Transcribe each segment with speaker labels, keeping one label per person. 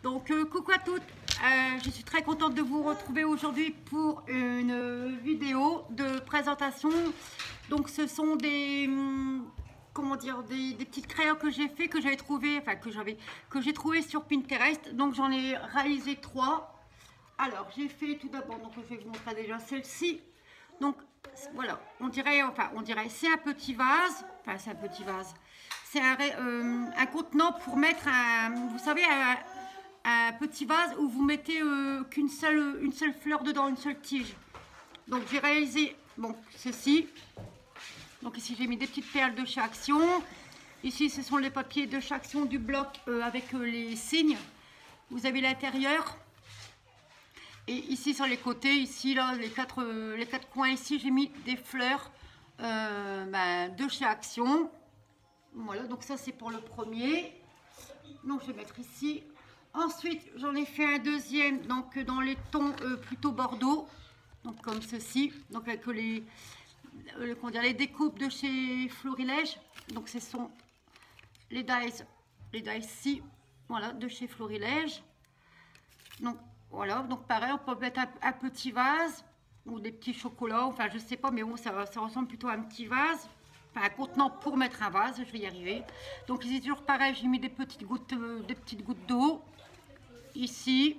Speaker 1: Donc coucou à toutes, je suis très contente de vous retrouver aujourd'hui pour une vidéo de présentation. Donc ce sont des comment dire, des petites créas que j'ai fait, que j'avais trouvé, enfin que j'ai trouvé sur Pinterest. Donc j'en ai réalisé 3. Alors j'ai fait tout d'abord, donc je vais vous montrer déjà celle-ci. Donc voilà, on dirait c'est un petit vase, enfin c'est un petit vase. C'est un contenant pour mettre vous savez, un petit vase où vous mettez une seule fleur dedans, une seule tige. Donc j'ai réalisé ceci. Donc ici j'ai mis des petites perles de chez Action. Ici ce sont les papiers de chez Action du bloc avec les signes. Vous avez l'intérieur. Et ici sur les côtés, ici là, les quatre coins ici, j'ai mis des fleurs de chez Action. Voilà, donc ça c'est pour le premier. Donc je vais mettre ici. Ensuite, j'en ai fait un deuxième, donc dans les tons plutôt bordeaux, donc comme ceci, donc avec les découpes de chez Florilège. Donc ce sont les dies, voilà, de chez Florilège. Donc voilà, donc pareil, on peut mettre un petit vase ou des petits chocolats, enfin je sais pas, mais bon, ça ressemble plutôt à un petit vase. Un contenant pour mettre un vase, je vais y arriver. Donc ici toujours pareil, j'ai mis des petites gouttes d'eau. Ici,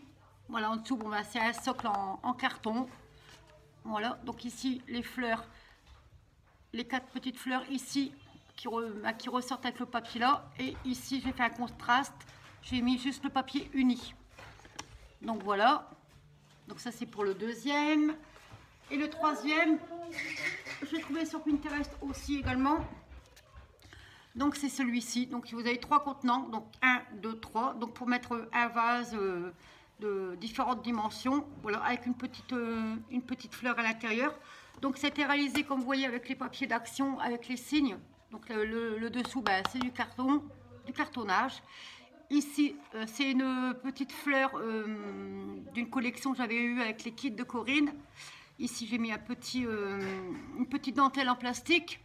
Speaker 1: voilà, en dessous, c'est un socle en carton. Voilà, donc ici les fleurs, les 4 petites fleurs ici qui ressortent avec le papier là. Et ici j'ai fait un contraste, j'ai mis juste le papier uni. Donc voilà, donc ça c'est pour le deuxième. Et le troisième, j'ai trouvé sur Pinterest aussi également. Donc c'est celui-ci. Donc vous avez 3 contenants, donc 1, 2, 3. Donc pour mettre un vase de différentes dimensions, voilà, avec une petite fleur à l'intérieur. Donc c'était réalisé comme vous voyez avec les papiers d'Action, avec les signes. Donc le dessous, c'est du cartonnage. Ici, c'est une petite fleur d'une collection que j'avais eue avec les kits de Corinne. Ici, j'ai mis une petite dentelle en plastique.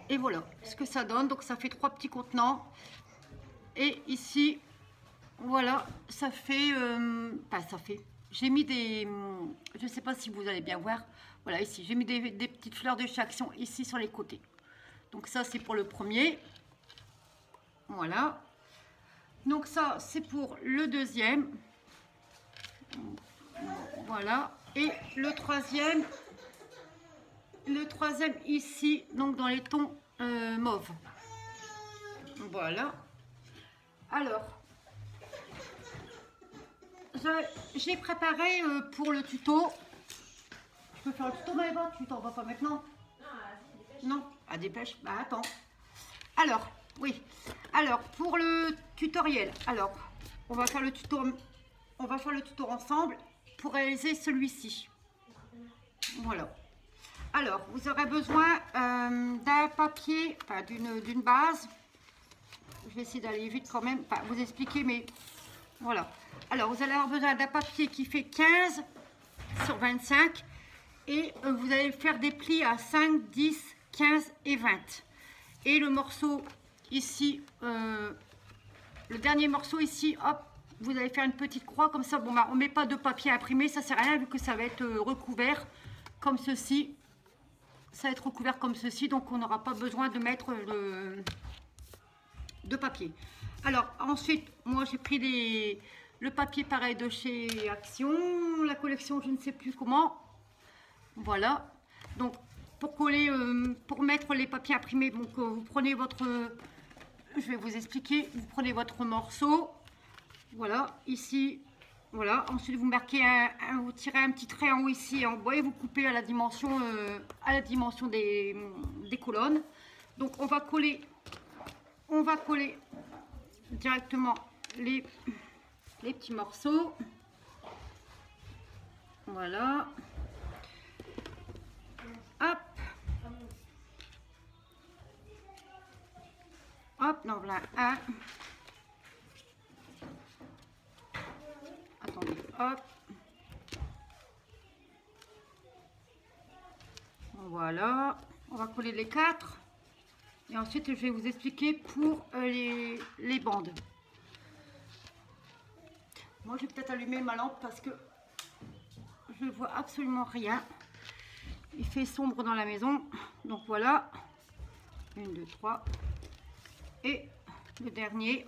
Speaker 1: Et voilà ce que ça donne. Donc, ça fait 3 petits contenants. Et ici, voilà, ça fait... J'ai mis des... Je ne sais pas si vous allez bien voir. Voilà, ici, j'ai mis des petites fleurs de chez Action ici sur les côtés. Donc, ça, c'est pour le premier. Voilà. Donc ça, c'est pour le deuxième. Voilà. Et le troisième ici, donc dans les tons mauve. Voilà. Alors, j'ai préparé pour le tuto. Je peux faire le tuto, Maëva? Tu t'en vas pas maintenant? Non? Ah, dépêche. Bah, attends. Alors, oui. Alors, pour le tutoriel, alors, on va faire le tuto ensemble pour réaliser celui-ci. Voilà. Alors, vous aurez besoin d'un papier, enfin d'une base. Je vais essayer d'aller vite quand même, enfin vous expliquer, mais voilà. Alors, vous allez avoir besoin d'un papier qui fait 15 sur 25 et vous allez faire des plis à 5, 10, 15 et 20. Et le morceau ici, le dernier morceau ici, hop, vous allez faire une petite croix comme ça. Bon, on ne met pas de papier imprimé, ça sert à rien vu que ça va être recouvert comme ceci. Ça va être recouvert comme ceci, donc on n'aura pas besoin de mettre de papier. Alors ensuite, moi j'ai pris le papier pareil de chez Action, la collection je ne sais plus comment. Voilà. Donc pour coller, pour mettre les papiers imprimés, donc vous prenez je vais vous expliquer, vous prenez votre morceau, voilà, ici, voilà, ensuite vous marquez vous tirez un petit trait en haut ici, en bas et vous coupez à la dimension des colonnes. Donc on va coller directement les petits morceaux, voilà, hop. Hop, non, voilà un. Attendez, hop. Voilà, on va coller les 4. Et ensuite, je vais vous expliquer pour les bandes. Moi, je vais peut-être allumer ma lampe parce que je ne vois absolument rien. Il fait sombre dans la maison. Donc voilà. 1, 2, 3. Et le dernier.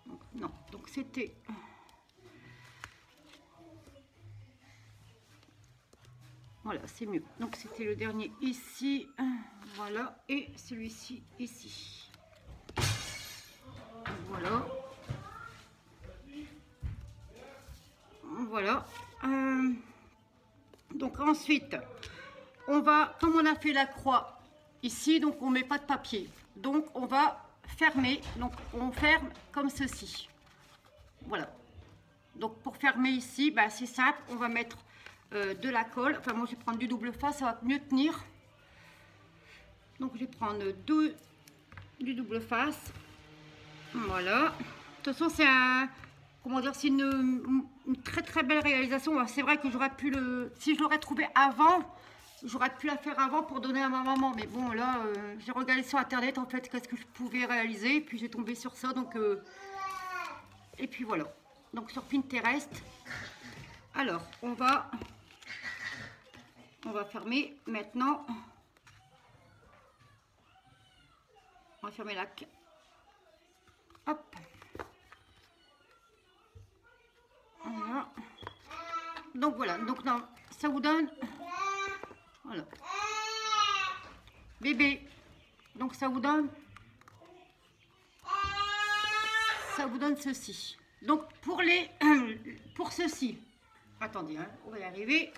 Speaker 1: Donc, non, donc c'était... Voilà, c'est mieux. Donc c'était le dernier ici. Voilà. Et celui-ci ici. Voilà. Voilà. Donc ensuite, on va, comme on a fait la croix ici, donc on met pas de papier. Donc on va fermer. Donc on ferme comme ceci. Voilà. Donc pour fermer ici, bah, c'est simple. On va mettre de la colle. Enfin moi je vais prendre du double face, ça va mieux tenir. Donc je vais prendre du double face. Voilà. De toute façon c'est un... Comment dire, c'est une très très belle réalisation. C'est vrai que j'aurais pu le... Si je l'aurais trouvé avant, j'aurais pu la faire avant pour donner à ma maman. Mais bon, là, j'ai regardé sur internet en fait qu'est-ce que je pouvais réaliser. Et puis j'ai tombé sur ça. Donc, et puis voilà. Donc sur Pinterest. Alors, on va fermer maintenant. On va fermer la... Hop. Voilà. Donc voilà, donc non, ça vous donne, voilà, bébé, donc ça vous donne ceci. Donc pour ceci, attendez, hein, on va y arriver.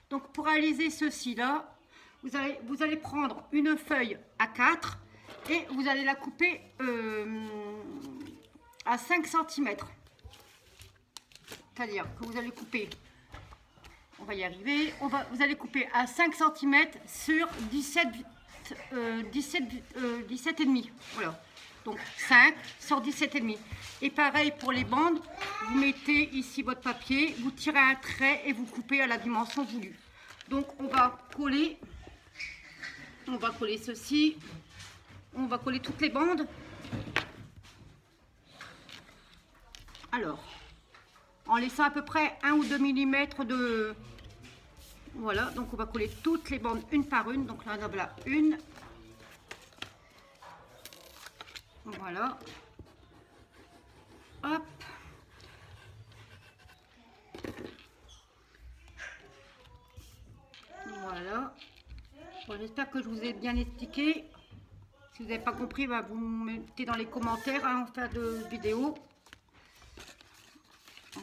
Speaker 1: Donc pour réaliser ceci là, vous allez prendre une feuille A4 et vous allez la couper à 5 cm. C'est-à-dire que vous allez couper, on va y arriver, vous allez couper à 5 cm sur 17,5. Voilà. Donc 5 sur 17,5. Et pareil pour les bandes, vous mettez ici votre papier, vous tirez un trait et vous coupez à la dimension voulue. Donc on va coller ceci, on va coller toutes les bandes. Alors, en laissant à peu près 1 ou 2 mm de... Voilà, donc on va coller toutes les bandes une par une. Donc là, on a là une. Voilà. Hop. Voilà. Bon, j'espère que je vous ai bien expliqué. Si vous n'avez pas compris, bah, vous mettez dans les commentaires en fin de vidéo.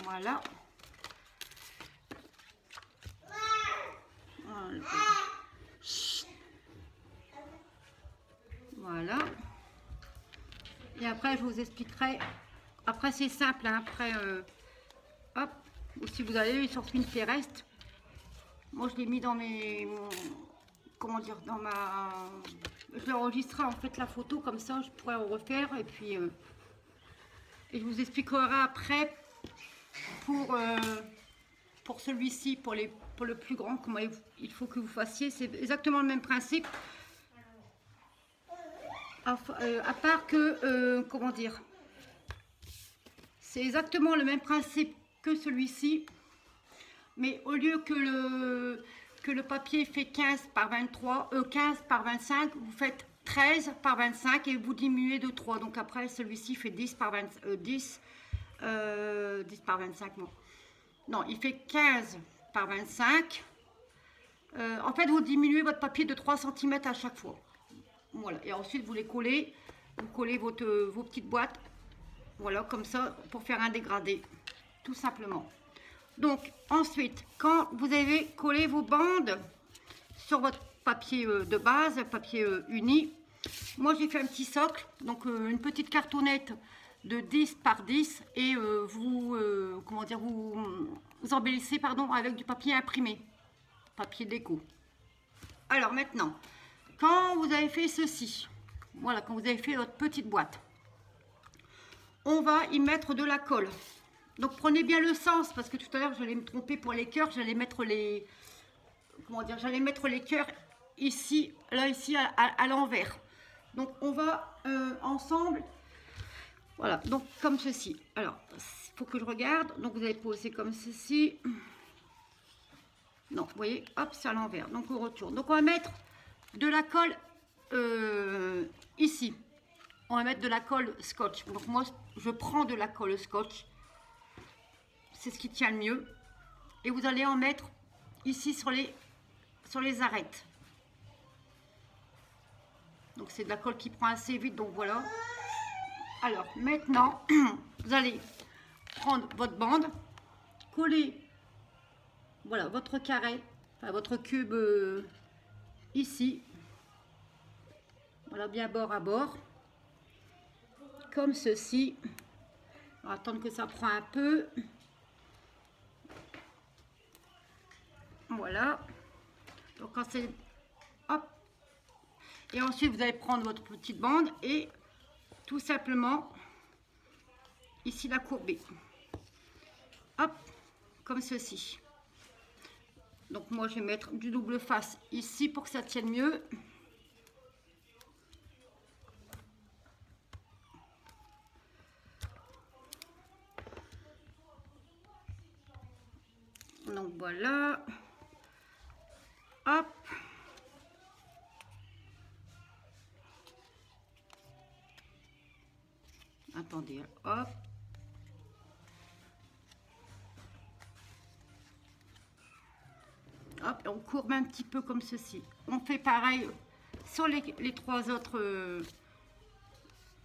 Speaker 1: Voilà. Voilà. Et après, je vous expliquerai. Après, c'est simple. Hein. Après, hop. Ou si vous allez sur Pinterest. Moi, je l'ai mis dans mes... Comment dire, dans ma... Je l'ai enregistré en fait la photo. Comme ça, je pourrais en refaire. Et puis... et je vous expliquerai après... Pour celui-ci, pour le plus grand, comment il faut que vous fassiez. C'est exactement le même principe. À part que, comment dire, c'est exactement le même principe que celui-ci. Mais au lieu que le papier fait 15 par 23, 15 par 25, vous faites 13 par 25 et vous diminuez de 3. Donc après, celui-ci fait 10 par 10 par 25, non. Non, il fait 15 par 25. En fait, vous diminuez votre papier de 3 cm à chaque fois. Voilà. Et ensuite, vous les collez. Vous collez vos petites boîtes. Voilà, comme ça, pour faire un dégradé. Tout simplement. Donc, ensuite, quand vous avez collé vos bandes sur votre papier de base, papier uni, moi, j'ai fait un petit socle. Donc, une petite cartonnette de 10 par 10 et comment dire, vous embellissez avec du papier imprimé, papier déco. Alors maintenant, quand vous avez fait ceci, voilà, quand vous avez fait votre petite boîte, on va y mettre de la colle. Donc prenez bien le sens, parce que tout à l'heure j'allais me tromper pour les cœurs, j'allais mettre les, comment dire, j'allais mettre les cœurs ici, là ici à l'envers. Donc on va ensemble, voilà, donc comme ceci. Alors, il faut que je regarde. Donc vous allez poser comme ceci. Non, vous voyez, hop, c'est à l'envers. Donc on retourne. Donc on va mettre de la colle ici. On va mettre de la colle scotch. Donc moi, je prends de la colle scotch. C'est ce qui tient le mieux. Et vous allez en mettre ici sur les arêtes. Donc c'est de la colle qui prend assez vite, donc voilà. Alors maintenant, vous allez prendre votre bande, coller, voilà, votre carré, enfin votre cube ici. Voilà, bien bord à bord. Comme ceci. On va attendre que ça prend un peu. Voilà. Donc quand c'est... Hop. Et ensuite, vous allez prendre votre petite bande et tout simplement, ici, la courber. Hop. Comme ceci. Donc moi, je vais mettre du double face ici pour que ça tienne mieux. Donc voilà. Hop. Attendez, hop. Hop, on courbe un petit peu comme ceci. On fait pareil sur les trois autres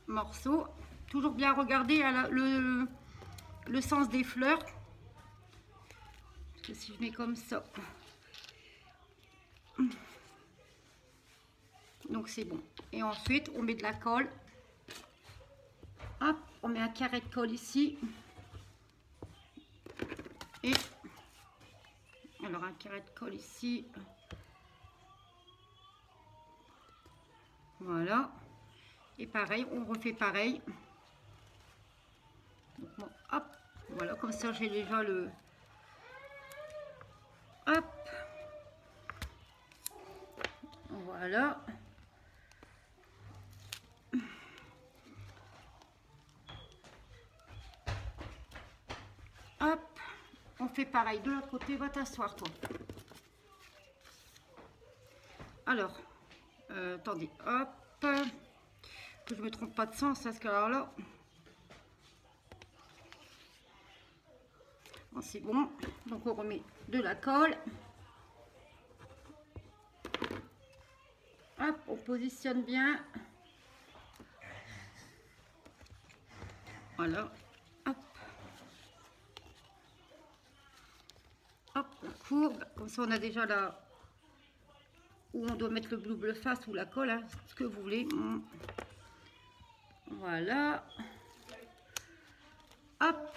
Speaker 1: morceaux. Toujours bien regarder à le sens des fleurs. Parce que si je mets comme ça... Donc c'est bon. Et ensuite, on met de la colle. Hop, on met un carré de colle ici. Et alors un carré de colle ici. Voilà. Et pareil, on refait pareil. Donc, bon, hop, voilà, comme ça j'ai déjà le... Hop. Voilà. Hop, on fait pareil de l'autre côté. Va t'asseoir toi. Alors, attendez, hop, que je me trompe pas de sens parce que alors là, bon, c'est bon. Donc on remet de la colle. Hop, on positionne bien. Voilà. Hop. Hop, on courbe. Comme ça, on a déjà là où on doit mettre le double face ou la colle, hein, ce que vous voulez. Voilà. Hop.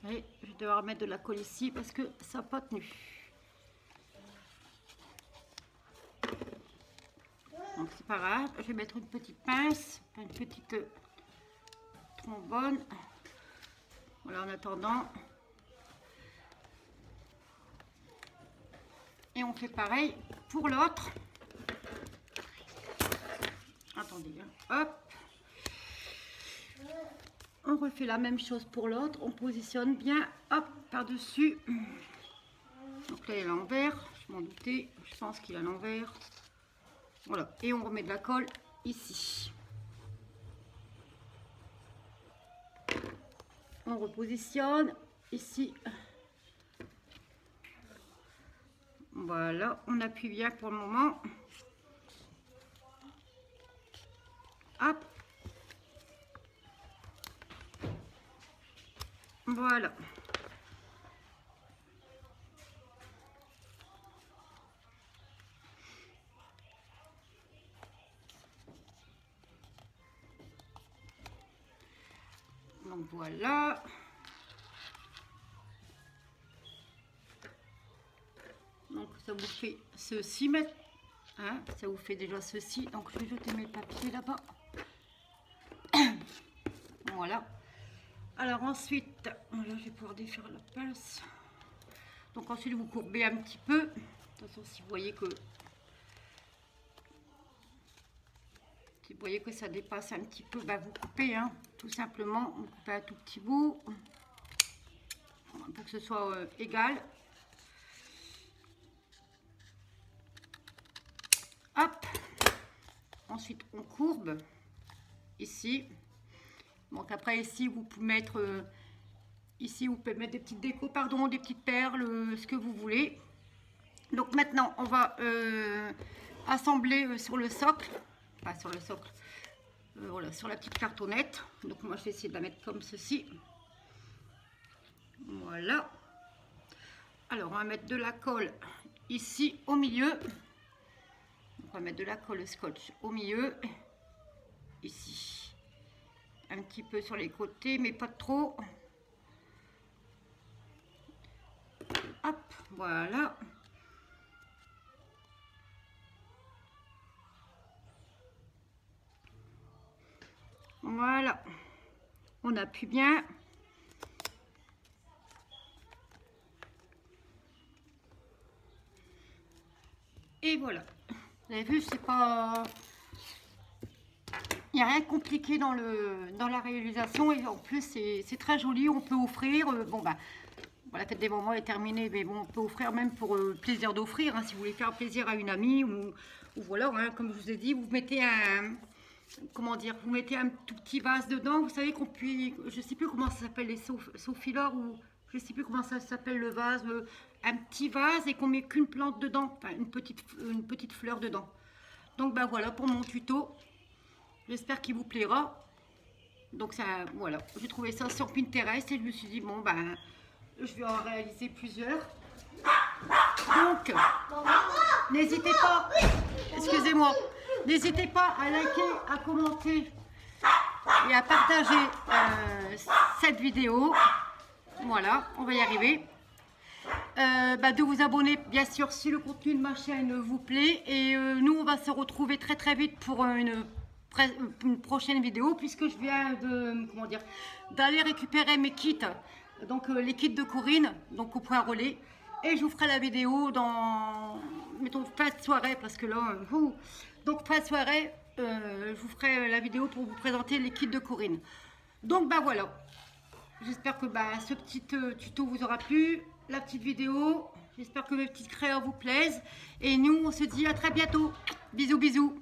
Speaker 1: Et je vais devoir mettre de la colle ici parce que ça n'a pas tenu. Donc c'est pas grave, je vais mettre une petite pince, une petite trombone. Voilà, en attendant. Et on fait pareil pour l'autre. Attendez, hop. On refait la même chose pour l'autre. On positionne bien, hop, par-dessus. Donc là, il est à l'envers. Je m'en doutais. Je pense qu'il est à l'envers. Voilà. Et on remet de la colle ici. On repositionne ici. Voilà. On appuie bien pour le moment. Hop. Voilà. Donc voilà. Donc ça vous fait ceci, hein, ça vous fait déjà ceci. Donc je vais jeter mes papiers là-bas. Voilà. Alors ensuite, voilà, je vais pouvoir défaire la pince. Donc ensuite vous courbez un petit peu. Attention, si vous voyez que ça dépasse un petit peu, bah, vous coupez, hein, tout simplement. Vous coupez un tout petit bout pour que ce soit égal. Hop. Ensuite on courbe ici. Donc après ici vous pouvez mettre des petites décos, pardon, des petites perles, ce que vous voulez. Donc maintenant on va assembler sur le socle, pas sur le socle, voilà, sur la petite cartonnette. Donc moi je vais essayer de la mettre comme ceci. Voilà. Alors on va mettre de la colle ici au milieu. On va mettre de la colle scotch au milieu, ici, un petit peu sur les côtés, mais pas trop. Hop, voilà. Voilà, on appuie bien. Et voilà. Vous avez vu, c'est pas... Il n'y a rien de compliqué dans la réalisation, et en plus c'est très joli. On peut offrir, bon bah, la fête des mamans est terminée, mais bon, on peut offrir même pour plaisir d'offrir, hein, si vous voulez faire plaisir à une amie, ou voilà, hein, comme je vous ai dit, vous mettez un, comment dire, vous mettez un tout petit vase dedans. Vous savez qu'on peut, je sais plus comment ça s'appelle, les sophilores, ou je sais plus comment ça s'appelle le vase, un petit vase et qu'on met qu'une plante dedans, enfin une petite fleur dedans. Donc ben voilà pour mon tuto. J'espère qu'il vous plaira. Donc ça, voilà, j'ai trouvé ça sur Pinterest et je me suis dit bon ben je vais en réaliser plusieurs. Donc n'hésitez pas, excusez-moi, n'hésitez pas à liker, à commenter et à partager cette vidéo. Voilà, on va y arriver. De vous abonner bien sûr si le contenu de ma chaîne vous plaît, et nous on va se retrouver très très vite pour une prochaine vidéo, puisque je viens de, comment dire, d'aller récupérer mes kits, donc les kits de Corinne, donc au point relais, et je vous ferai la vidéo dans, mettons, fin de soirée, parce que là, donc fin de soirée, je vous ferai la vidéo pour vous présenter les kits de Corinne. Donc voilà, j'espère que ce petit tuto vous aura plu, la petite vidéo, j'espère que mes petites créas vous plaisent, et nous on se dit à très bientôt, bisous bisous.